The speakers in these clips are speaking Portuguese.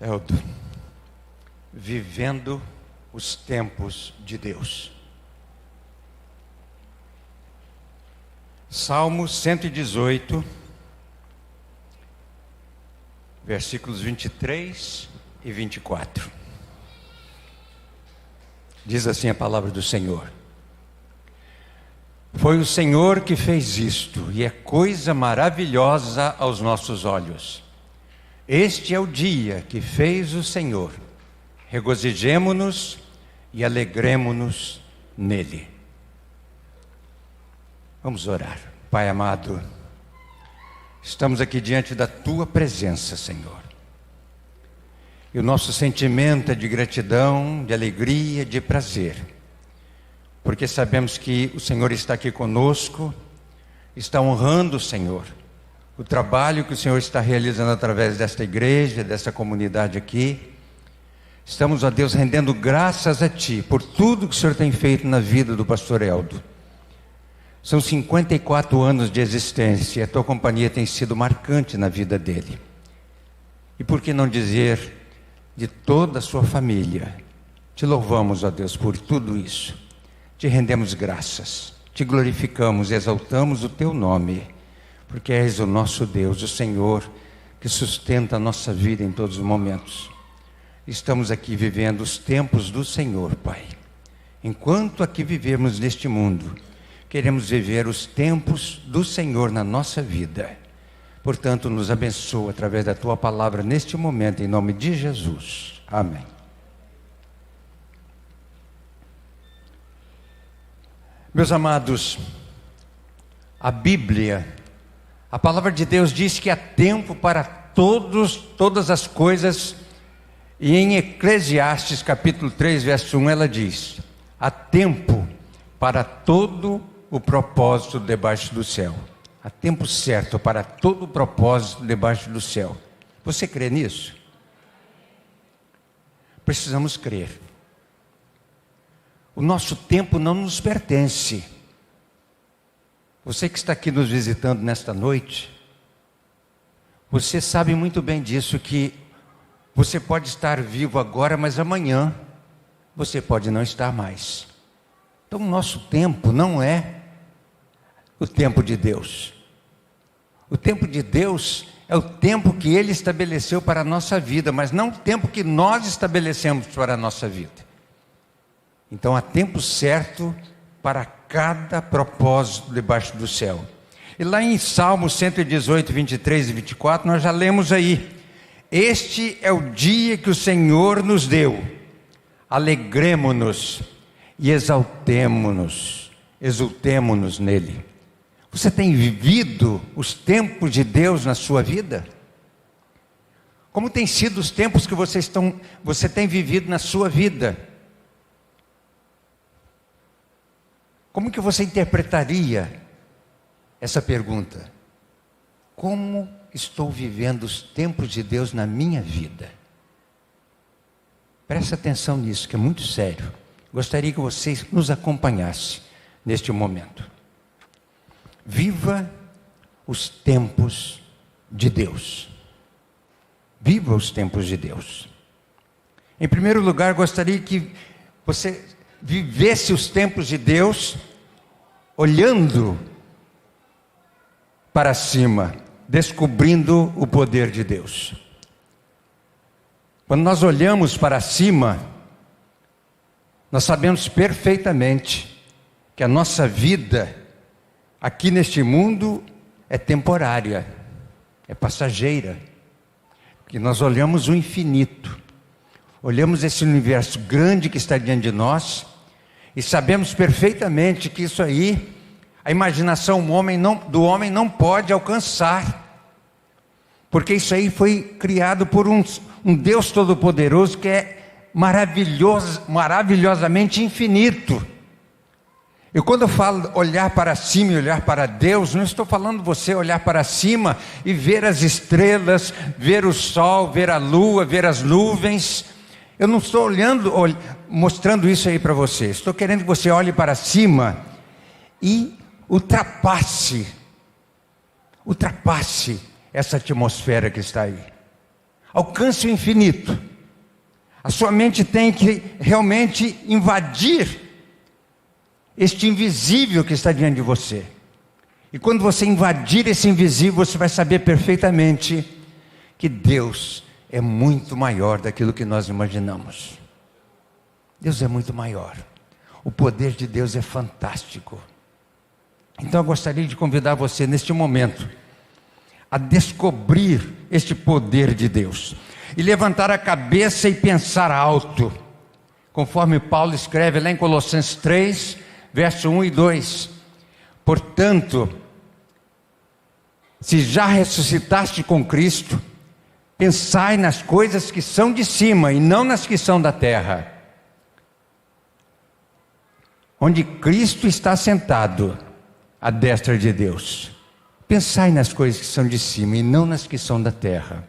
Eldo, vivendo os tempos de Deus. Salmo 118, versículos 23 e 24. Diz assim a palavra do Senhor: Foi o Senhor que fez isto, e é coisa maravilhosa aos nossos olhos. Este é o dia que fez o Senhor. Regozijemo-nos e alegremo-nos nele. Vamos orar. Pai amado, estamos aqui diante da Tua presença, Senhor. E o nosso sentimento é de gratidão, de alegria, de prazer. Porque sabemos que o Senhor está aqui conosco, está honrando o Senhor. O trabalho que o Senhor está realizando através desta igreja, dessa comunidade aqui. Estamos, ó Deus, rendendo graças a Ti por tudo que o Senhor tem feito na vida do pastor Eldo. São 54 anos de existência e a Tua companhia tem sido marcante na vida dele. E por que não dizer de toda a sua família? Te louvamos, ó Deus, por tudo isso. Te rendemos graças, Te glorificamos, exaltamos o Teu nome, porque és o nosso Deus, o Senhor, que sustenta a nossa vida em todos os momentos. Estamos aqui vivendo os tempos do Senhor, Pai. Enquanto aqui vivemos neste mundo, queremos viver os tempos do Senhor na nossa vida. Portanto, nos abençoa através da Tua palavra neste momento, em nome de Jesus. Amém. Meus amados, a Bíblia, a palavra de Deus diz que há tempo para todas as coisas. E em Eclesiastes capítulo 3, verso 1, ela diz: há tempo para todo o propósito debaixo do céu. Há tempo certo para todo o propósito debaixo do céu. Você crê nisso? Precisamos crer. O nosso tempo não nos pertence. Você que está aqui nos visitando nesta noite, você sabe muito bem disso, que você pode estar vivo agora, mas amanhã você pode não estar mais. Então o nosso tempo não é o tempo de Deus. O tempo de Deus é o tempo que Ele estabeleceu para a nossa vida, mas não o tempo que nós estabelecemos para a nossa vida. Então há tempo certo para cada propósito debaixo do céu. E lá em Salmo 118, 23 e 24, nós já lemos aí: este é o dia que o Senhor nos deu, alegremo-nos e exultemo-nos nele. Você tem vivido os tempos de Deus na sua vida? Como tem sido os tempos que você tem vivido na sua vida? Como que você interpretaria essa pergunta? Como estou vivendo os tempos de Deus na minha vida? Preste atenção nisso, que é muito sério. Gostaria que vocês nos acompanhassem neste momento. Viva os tempos de Deus. Viva os tempos de Deus. Em primeiro lugar, gostaria que você vivesse os tempos de Deus olhando para cima, descobrindo o poder de Deus. Quando nós olhamos para cima, nós sabemos perfeitamente que a nossa vida aqui neste mundo é temporária, é passageira. Que nós olhamos o infinito, olhamos esse universo grande que está diante de nós e sabemos perfeitamente que isso aí, a imaginação do homem não pode alcançar, porque isso aí foi criado por um Deus Todo-Poderoso que é maravilhosamente infinito. E quando eu falo olhar para cima e olhar para Deus, não estou falando você olhar para cima e ver as estrelas, ver o sol, ver a lua, ver as nuvens. Eu não estou mostrando isso aí para você. Estou querendo que você olhe para cima e ultrapasse essa atmosfera que está aí. alcance o infinito. A sua mente tem que realmente invadir este invisível que está diante de você. E quando você invadir esse invisível, você vai saber perfeitamente que Deus é muito maior daquilo que nós imaginamos. Deus é muito maior. O poder de Deus é fantástico. Então eu gostaria de convidar você neste momento a descobrir este poder de Deus e levantar a cabeça e pensar alto, conforme Paulo escreve lá em Colossenses 3, verso 1 e 2. Portanto, se já ressuscitaste com Cristo, pensai nas coisas que são de cima e não nas que são da terra, onde Cristo está sentado à destra de Deus. Pensai nas coisas que são de cima e não nas que são da terra.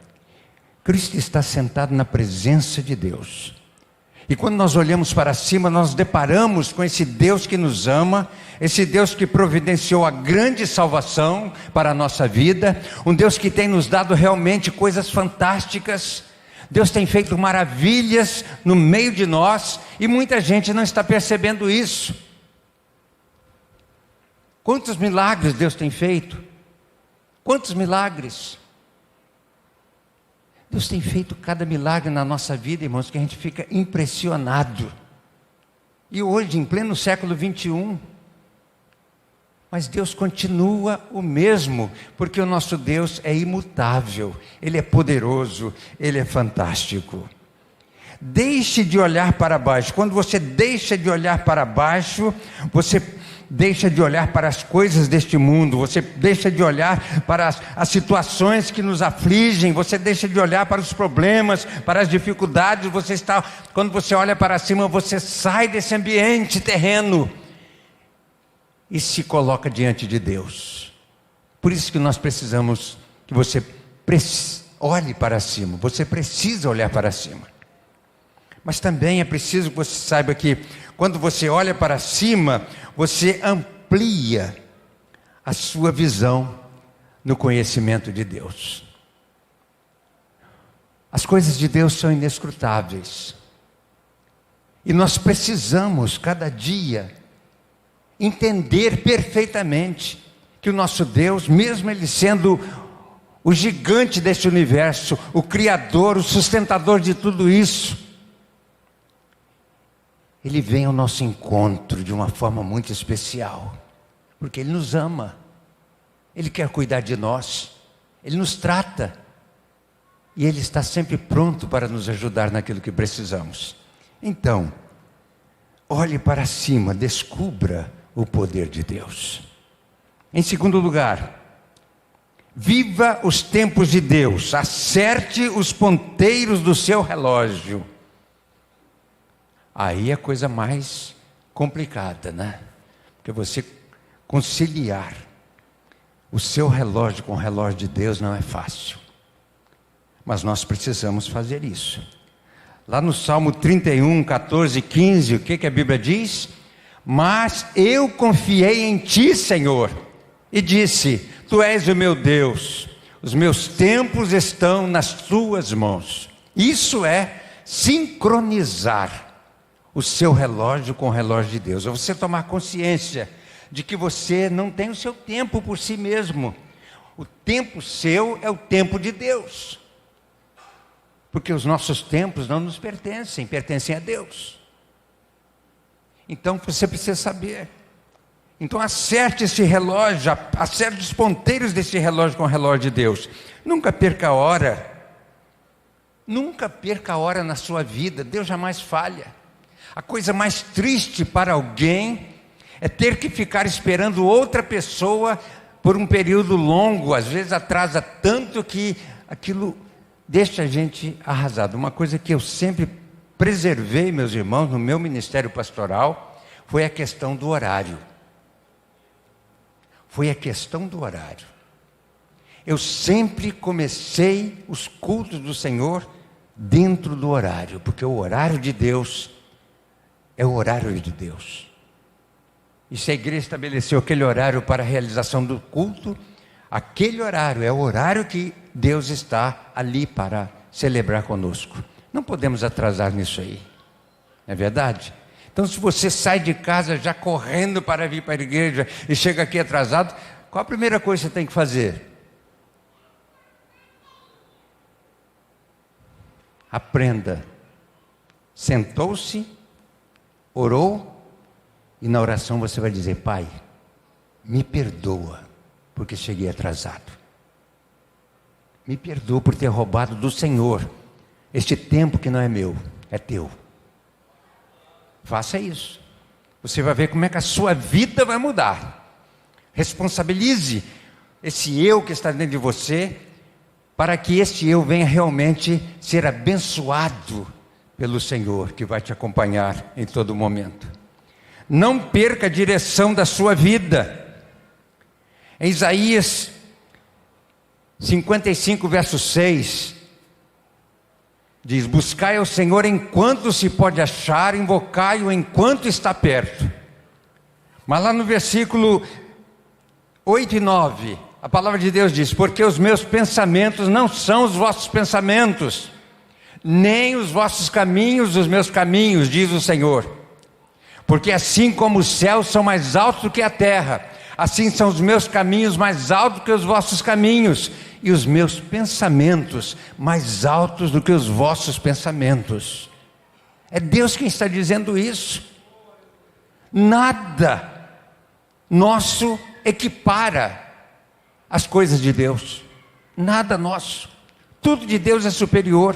Cristo está sentado na presença de Deus. E quando nós olhamos para cima, nós deparamos com esse Deus que nos ama, esse Deus que providenciou a grande salvação para a nossa vida, um Deus que tem nos dado realmente coisas fantásticas. Deus tem feito maravilhas no meio de nós e muita gente não está percebendo isso. Quantos milagres Deus tem feito? Quantos milagres? Deus tem feito cada milagre na nossa vida, irmãos, que a gente fica impressionado. E hoje, em pleno século 21, mas Deus continua o mesmo, porque o nosso Deus é imutável, Ele é poderoso, Ele é fantástico. Deixe de olhar para baixo. Quando você deixa de olhar para baixo, você deixa de olhar para as coisas deste mundo, você deixa de olhar para as situações que nos afligem, você deixa de olhar para os problemas, para as dificuldades. Quando você olha para cima, você sai desse ambiente terreno e se coloca diante de Deus. Por isso que nós precisamos que você olhe para cima, você precisa olhar para cima. Mas também é preciso que você saiba que quando você olha para cima, você amplia a sua visão no conhecimento de Deus. As coisas de Deus são inescrutáveis. E nós precisamos, cada dia, entender perfeitamente que o nosso Deus, mesmo Ele sendo o gigante deste universo, o Criador, o sustentador de tudo isso, Ele vem ao nosso encontro de uma forma muito especial, porque Ele nos ama, Ele quer cuidar de nós, Ele nos trata, e Ele está sempre pronto para nos ajudar naquilo que precisamos. Então, olhe para cima, descubra o poder de Deus. Em segundo lugar, viva os tempos de Deus, acerte os ponteiros do seu relógio. Aí é a coisa mais complicada, né? Porque você conciliar o seu relógio com o relógio de Deus não é fácil. Mas nós precisamos fazer isso. Lá no Salmo 31, 14, 15, o que a Bíblia diz? Mas eu confiei em Ti, Senhor, e disse, Tu és o meu Deus, os meus tempos estão nas Tuas mãos. Isso é sincronizar o seu relógio com o relógio de Deus. Ou você tomar consciência de que você não tem o seu tempo por si mesmo. O tempo seu é o tempo de Deus. Porque os nossos tempos não nos pertencem, pertencem a Deus. Então você precisa saber. Então acerte esse relógio, acerte os ponteiros desse relógio com o relógio de Deus. Nunca perca a hora. Nunca perca a hora na sua vida. Deus jamais falha. A coisa mais triste para alguém é ter que ficar esperando outra pessoa por um período longo, às vezes atrasa tanto que aquilo deixa a gente arrasado. Uma coisa que eu sempre preservei, meus irmãos, no meu ministério pastoral, foi a questão do horário. Foi a questão do horário. Eu sempre comecei os cultos do Senhor dentro do horário, porque o horário de Deus é o horário de Deus. E se a igreja estabeleceu aquele horário para a realização do culto, aquele horário é o horário que Deus está ali para celebrar conosco. Não podemos atrasar nisso aí, não é verdade? Então, se você sai de casa já correndo para vir para a igreja e chega aqui atrasado, qual a primeira coisa que você tem que fazer? Aprenda. Sentou-se, orou, e na oração você vai dizer: Pai, me perdoa porque cheguei atrasado. Me perdoa por ter roubado do Senhor este tempo que não é meu, é teu. Faça isso. Você vai ver como é que a sua vida vai mudar. Responsabilize esse eu que está dentro de você, para que este eu venha realmente ser abençoado pelo Senhor, que vai te acompanhar em todo momento. Não perca a direção da sua vida. Em Isaías 55, verso 6, diz: buscai ao Senhor enquanto se pode achar, invocai-o enquanto está perto. Mas lá no versículo 8 e 9, a palavra de Deus diz: porque os meus pensamentos não são os vossos pensamentos, nem os vossos caminhos os meus caminhos, diz o Senhor. Porque assim como os céus são mais altos do que a terra, assim são os meus caminhos mais altos que os vossos caminhos, e os meus pensamentos mais altos do que os vossos pensamentos. É Deus quem está dizendo isso. Nada nosso equipara as coisas de Deus. Nada nosso. Tudo de Deus é superior.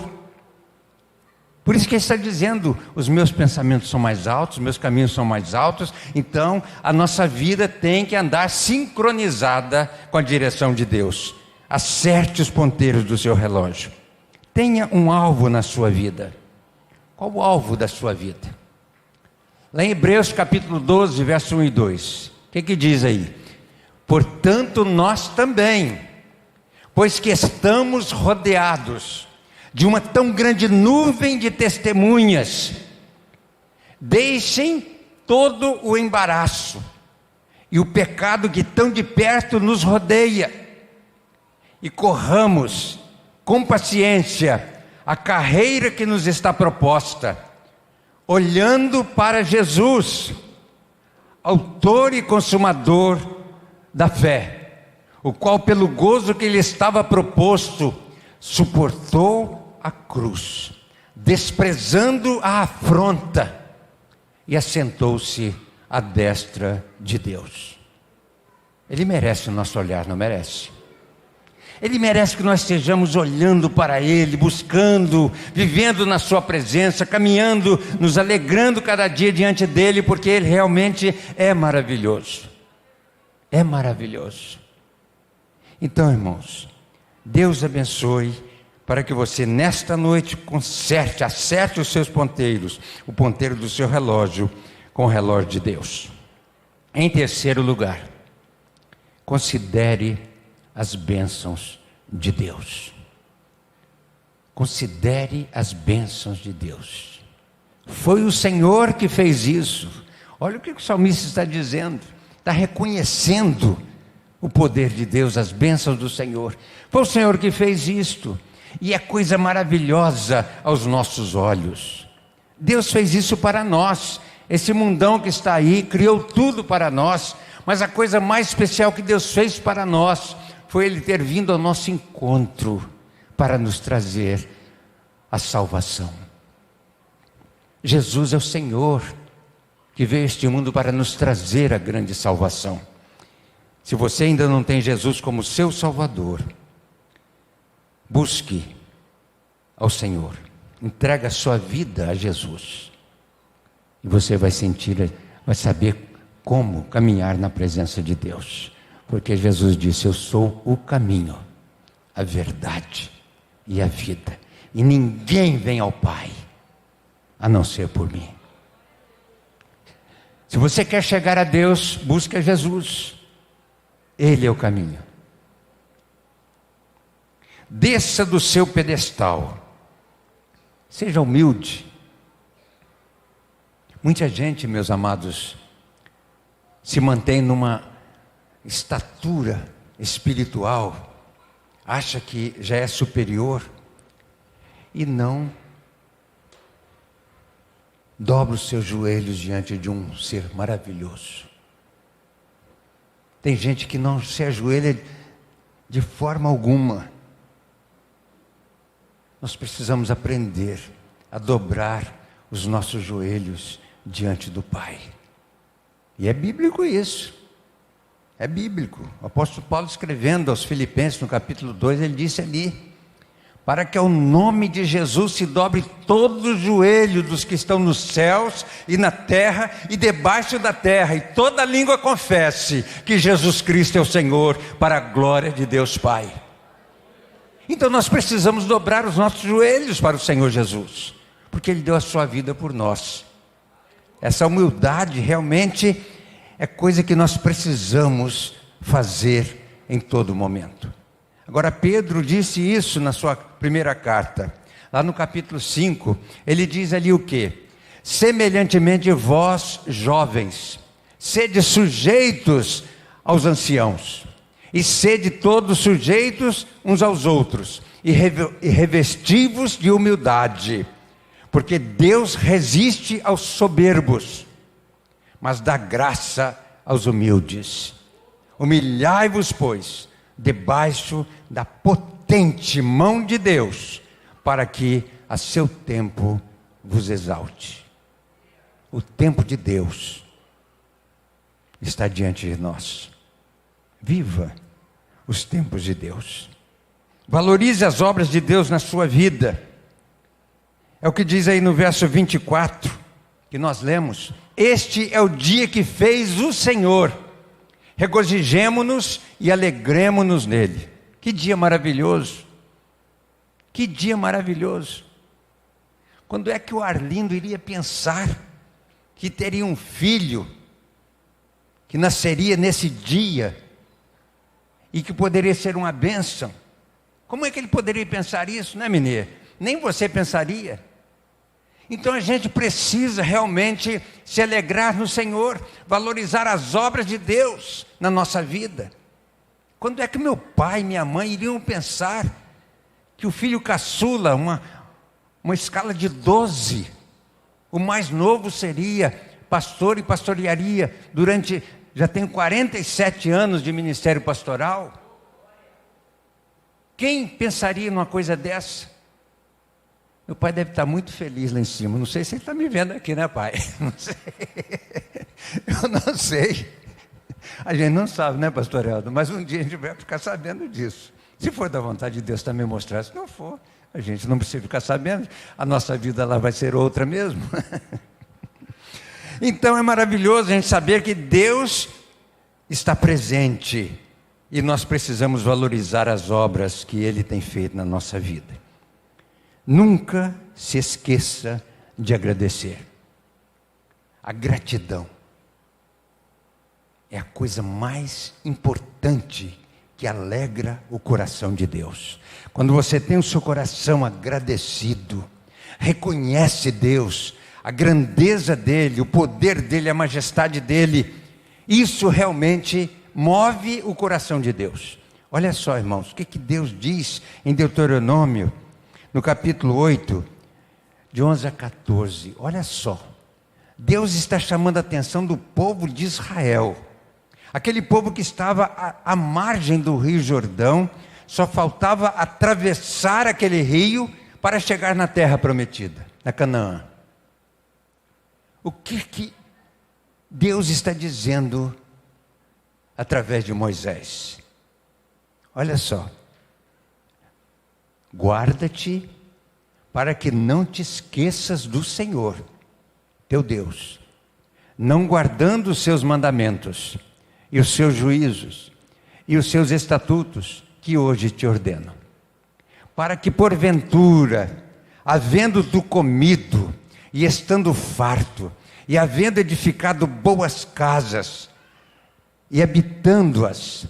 Por isso que ele está dizendo: os meus pensamentos são mais altos, os meus caminhos são mais altos. Então a nossa vida tem que andar sincronizada com a direção de Deus. Acerte os ponteiros do seu relógio. Tenha um alvo na sua vida. Qual o alvo da sua vida? Lá em Hebreus capítulo 12, verso 1 e 2. O que diz aí? Portanto nós também, pois que estamos rodeados de uma tão grande nuvem de testemunhas, deixem todo o embaraço e o pecado que tão de perto nos rodeia, e corramos com paciência a carreira que nos está proposta, olhando para Jesus, autor e consumador da fé, o qual pelo gozo que lhe estava proposto, suportou a cruz, desprezando a afronta, e assentou-se à destra de Deus. Ele merece o nosso olhar, não merece? Ele merece que nós estejamos olhando para Ele, buscando, vivendo na sua presença, caminhando, nos alegrando cada dia diante dEle, porque Ele realmente é maravilhoso. É maravilhoso. Então, irmãos, Deus abençoe, para que você nesta noite acerte os seus ponteiros, o ponteiro do seu relógio com o relógio de Deus. Em terceiro lugar, considere as bênçãos de Deus. Considere as bênçãos de Deus. Foi o Senhor que fez isso. Olha o que o salmista está dizendo. Está reconhecendo o poder de Deus, as bênçãos do Senhor. Foi o Senhor que fez isto. E é coisa maravilhosa aos nossos olhos. Deus fez isso para nós. Esse mundão que está aí criou tudo para nós. Mas a coisa mais especial que Deus fez para nós foi Ele ter vindo ao nosso encontro para nos trazer a salvação. Jesus é o Senhor que veio a este mundo para nos trazer a grande salvação. Se você ainda não tem Jesus como seu Salvador, busque ao Senhor, entrega a sua vida a Jesus, e você vai saber como caminhar na presença de Deus. Porque Jesus disse: eu sou o caminho, a verdade e a vida, e ninguém vem ao Pai a não ser por mim. Se você quer chegar a Deus, busque a Jesus. Ele é o caminho. Desça do seu pedestal, seja humilde. Muita gente, meus amados, se mantém numa estatura espiritual, acha que já é superior, e não dobra os seus joelhos diante de um ser maravilhoso. Tem gente que não se ajoelha de forma alguma. Nós precisamos aprender a dobrar os nossos joelhos diante do Pai. E é bíblico isso. É bíblico. O apóstolo Paulo, escrevendo aos Filipenses, no capítulo 2, ele disse ali: para que ao nome de Jesus se dobre todo o joelho dos que estão nos céus e na terra e debaixo da terra, e toda língua confesse que Jesus Cristo é o Senhor, para a glória de Deus Pai. Então nós precisamos dobrar os nossos joelhos para o Senhor Jesus, porque Ele deu a sua vida por nós. Essa humildade realmente é coisa que nós precisamos fazer em todo momento. Agora, Pedro disse isso na sua primeira carta. Lá no capítulo 5, ele diz ali o quê? Semelhantemente vós, jovens, sede sujeitos aos anciãos, e sede todos sujeitos uns aos outros, e revesti-vos de humildade, porque Deus resiste aos soberbos, mas dá graça aos humildes. Humilhai-vos, pois, debaixo da potente mão de Deus, para que a seu tempo vos exalte. O tempo de Deus está diante de nós. Viva os tempos de Deus. Valorize as obras de Deus na sua vida. É o que diz aí no verso 24, que nós lemos: este é o dia que fez o Senhor, regozijemo-nos e alegremo-nos nele. Que dia maravilhoso! Que dia maravilhoso! Quando é que o Arlindo iria pensar que teria um filho que nasceria nesse dia e que poderia ser uma bênção? Como é que ele poderia pensar isso, né, Minê? Nem você pensaria. Então a gente precisa realmente se alegrar no Senhor, valorizar as obras de Deus na nossa vida. Quando é que meu pai e minha mãe iriam pensar que o filho caçula, uma escala de 12, o mais novo seria pastor e pastorearia durante, já tenho 47 anos de ministério pastoral? Quem pensaria numa coisa dessa? Meu pai deve estar muito feliz lá em cima. Não sei se ele está me vendo aqui, né, pai? Não sei. Eu não sei. A gente não sabe, né, pastor Helder? Mas um dia a gente vai ficar sabendo disso. Se for da vontade de Deus também mostrar, se não for, a gente não precisa ficar sabendo. A nossa vida lá vai ser outra mesmo. Então é maravilhoso a gente saber que Deus está presente. E nós precisamos valorizar as obras que Ele tem feito na nossa vida. Nunca se esqueça de agradecer. A gratidão é a coisa mais importante que alegra o coração de Deus. Quando você tem o seu coração agradecido, reconhece Deus, a grandeza dEle, o poder dEle, a majestade dEle, isso realmente move o coração de Deus. Olha só, irmãos, o que Deus diz em Deuteronômio, no capítulo 8, de 11 a 14, olha só. Deus está chamando a atenção do povo de Israel. Aquele povo que estava à margem do rio Jordão, só faltava atravessar aquele rio para chegar na terra prometida, na Canaã. O que Deus está dizendo através de Moisés? Olha só. Guarda-te para que não te esqueças do Senhor, teu Deus, não guardando os seus mandamentos, e os seus juízos, e os seus estatutos, que hoje te ordeno. Para que porventura, havendo tu comido, e estando farto, e havendo edificado boas casas, e habitando-as,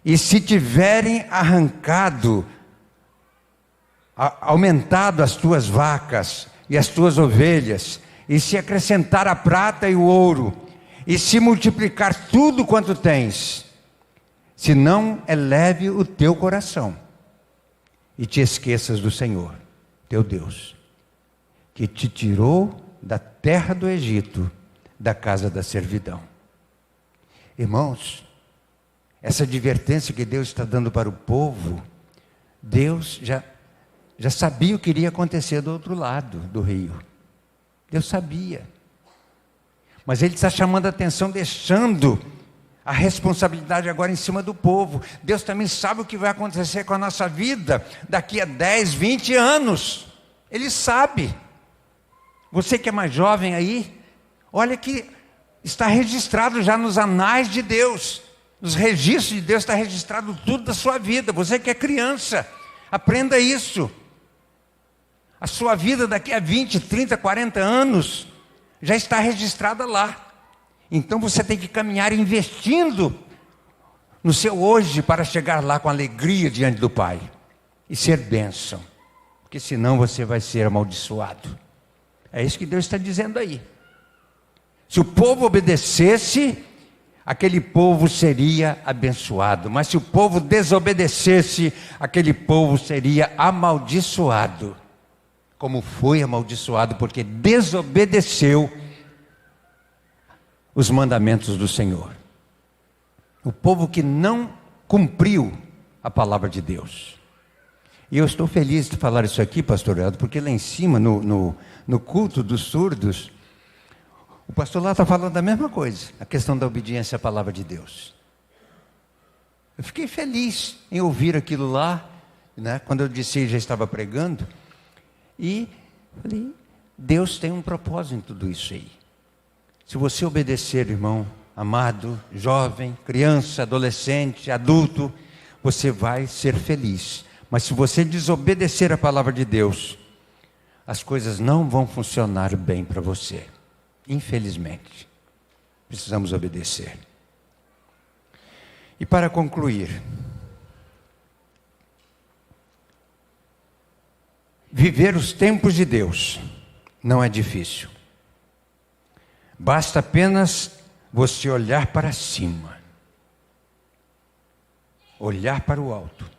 e se tiverem aumentado as tuas vacas e as tuas ovelhas, e se acrescentar a prata e o ouro, e se multiplicar tudo quanto tens, se não eleve o teu coração, e te esqueças do Senhor, teu Deus, que te tirou da terra do Egito, da casa da servidão. Irmãos, essa advertência que Deus está dando para o povo, Deus já sabia o que iria acontecer do outro lado do rio. Deus sabia. Mas Ele está chamando a atenção, deixando a responsabilidade agora em cima do povo. Deus também sabe o que vai acontecer com a nossa vida daqui a 10, 20 anos. Ele sabe. Você que é mais jovem aí, olha que está registrado já nos anais de Deus. Nos registros de Deus está registrado tudo da sua vida. Você que é criança, aprenda isso. A sua vida daqui a 20, 30, 40 anos já está registrada lá. Então você tem que caminhar investindo no seu hoje para chegar lá com alegria diante do Pai e ser bênção, porque senão você vai ser amaldiçoado. É isso que Deus está dizendo aí. Se o povo obedecesse, aquele povo seria abençoado, mas se o povo desobedecesse, aquele povo seria amaldiçoado, como foi amaldiçoado porque desobedeceu os mandamentos do Senhor. O povo que não cumpriu a palavra de Deus. E eu estou feliz de falar isso aqui, pastor Eldo, porque lá em cima, no culto dos surdos, o pastor lá está falando a mesma coisa, a questão da obediência à palavra de Deus. Eu fiquei feliz em ouvir aquilo lá, né, quando eu disse, já estava pregando, e falei, Deus tem um propósito em tudo isso aí. Se você obedecer, irmão, amado, jovem, criança, adolescente, adulto, você vai ser feliz. Mas se você desobedecer a palavra de Deus, as coisas não vão funcionar bem para você. Infelizmente, precisamos obedecer. E para concluir, viver os tempos de Deus não é difícil. Basta apenas você olhar para cima, olhar para o alto.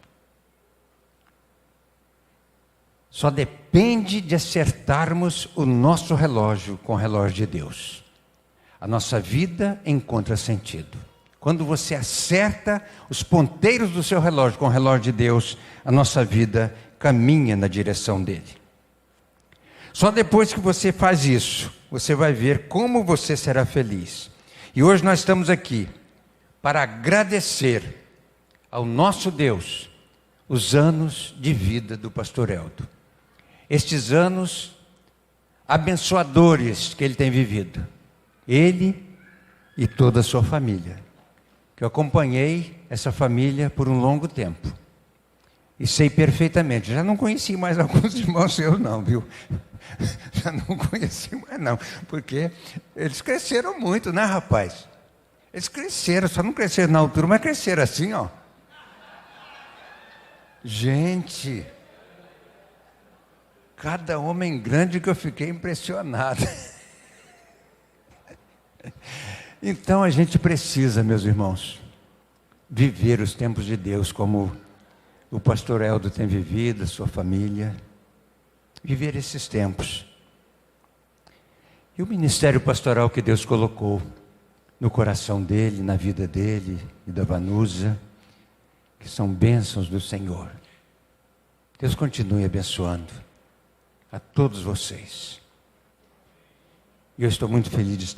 Só depende de acertarmos o nosso relógio com o relógio de Deus. A nossa vida encontra sentido. Quando você acerta os ponteiros do seu relógio com o relógio de Deus, a nossa vida caminha na direção dele. Só depois que você faz isso, você vai ver como você será feliz. E hoje nós estamos aqui para agradecer ao nosso Deus os anos de vida do pastor Eldo. Estes anos abençoadores que ele tem vivido. Ele e toda a sua família. Que eu acompanhei essa família por um longo tempo. E sei perfeitamente. Já não conheci mais alguns irmãos seus não, viu? Já não conheci mais não. Porque eles cresceram muito, né, rapaz? Eles cresceram, só não cresceram na altura, mas cresceram assim, ó. Gente, cada homem grande que eu fiquei impressionado. Então a gente precisa, meus irmãos, viver os tempos de Deus como o pastor Eldo tem vivido, a sua família, viver esses tempos. E o ministério pastoral que Deus colocou no coração dele, na vida dele e da Vanusa, que são bênçãos do Senhor. Deus continue abençoando a todos vocês. E eu estou muito feliz de estar